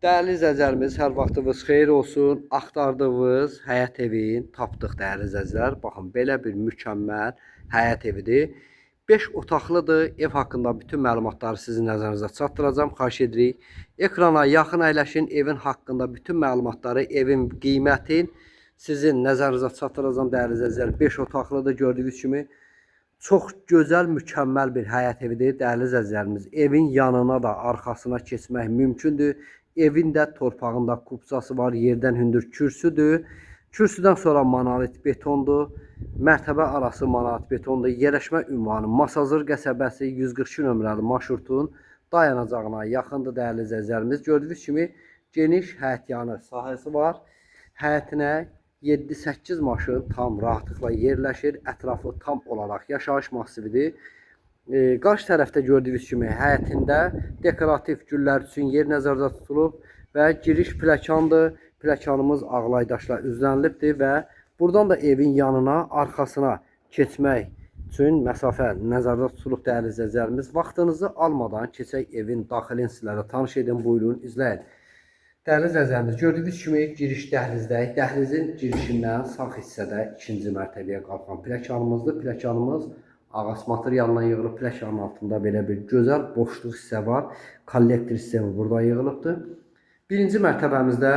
Değerli izləyicilərimiz, hər vaxtınız xeyir olsun. Axtardığınız həyət evini tapdıq değerli izləyicilər. Baxın, belə bir mükəmməl həyət evidir. 5 otaqlıdır. Ev haqqında bütün məlumatları sizin nəzərinizə çatdıracağım. Xahiş edirik. Ekrana yaxın əyləşin. Evin haqqında bütün məlumatları, evin qiymətin sizin nəzərinizə çatdıracağım değerli izləyicilər. 5 otaqlıdır gördüyünüz kimi. Çox gözəl, mükəmməl bir həyət evidir değerli izləyicilərimiz. Evin yanına da, arxasına keçmək mümkündür. Evin də torpağında kupçası var, yerdən hündür kürsüdür. Kürsüdən sonra monolit betondur. Mərtəbə arası monolit betondur. Yerləşmə ünvanı Masazır qəsəbəsi 142 nömrəli marşrutun dayanacağına yaxındır değerli izləyicilərimiz. Gördüyünüz kimi geniş həyətyanı sahəsi var. Həyətinə 7-8 maşın tam rahatlıkla yerləşir. Ətrafı tam olaraq yaşayış massividir. Qarşı tərəfdə gördüyünüz kimi həyətində dekorativ güllər üçün yer nəzərdə tutulub və giriş pləkandır. Pləkanımız ağlaydaşla üzlənilibdir və buradan da evin yanına, arxasına keçmək üçün məsafə nəzərdə tutulub değerli izləyicilərimiz. Vaxtınızı almadan keçək evin daxilini sizlərə tanış edin, buyurun, izləyin. Değerli izləyicilərimiz, gördüyünüz kimi giriş dəhlizdəyik. Dəhlizin girişindən sağ hissədə 2-ci mərtəbəyə qalxan pləkanımızdır. Pləkanımız ağac materialından yığılıb. Pləkanın altında belə bir gözəl boşluq hissə var. Kollektor sistemi burada yığılıbdır. Birinci mərtəbəmizdə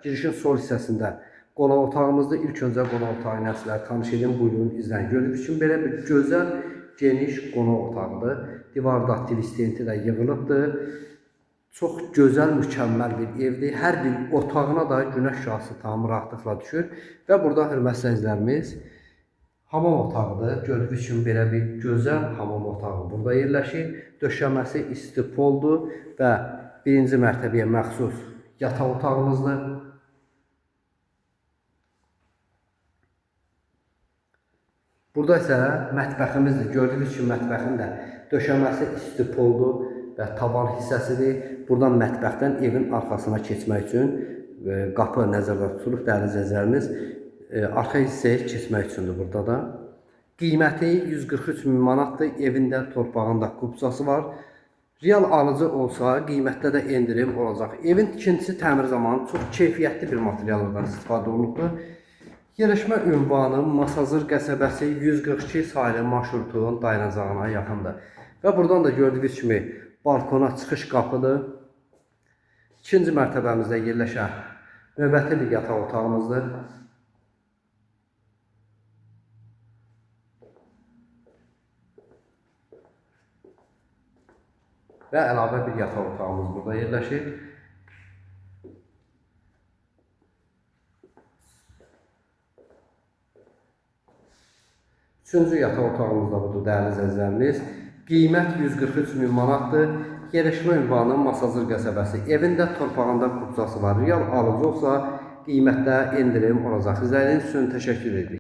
girişin sol hissəsində qonaq otağımızdır. İlk öncə qonaq otağı ilə sizlərə tanış edin, buyurun, izləyin. Gördüyünüz kimi belə bir gözəl, geniş qonaq otağıdır. Divarda tvistenti də yığılıbdır. Çox gözəl, mükəmməl bir evdir. Hər bir otağına da günəş şüası tam rahatlıqla düşür. Və burada hörmətli izləyicilərimiz, hamam otağıdır. Gördüyünüz kimi belə bir gözəl hamam otağı burada yerləşir. Döşəməsi istipoldur və birinci mərtəbəyə məxsus yataq otağımızdır. Burada isə mətbəximizdir. Gördüyünüz kimi mətbəxin də döşəməsi istipoldur və taban hissəsidir. Buradan mətbəxdən evin arxasına keçmək üçün qapı nəzərdə tutulub değerli izləyicilərimiz. Arxa hissəyə keçmək üçündür burada da. Qiyməti 143 min manatdır. Evində torpağında kupçası var. Real alıcı olsa qiymətdə də endirim olacaq. Evin tikintisi təmir zamanı çox keyfiyyətli bir materiallardan istifadə olunubdur. Yerləşmə ünvanı Masazır qəsəbəsi 142 sayılı marşrutun dayanacağına yaxındır. Və buradan da gördüyünüz kimi balkona çıxış qapıdır. İkinci mərtəbəmizdə yerləşən növbəti bir yataq otağımızdır. Və əlavə bir yataq otağımız burada yerləşir. Üçüncü yataq otağımız da budur değerli izləyicilərimiz. Qiymət 143 min manatdır. Yerləşmə ünvanı Masazır qəsəbəsi. Evində torpağında kupçası var. Real alıcı olsa qiymətdə endirim olacaq. İzlədiyiniz üçün təşəkkür edirik.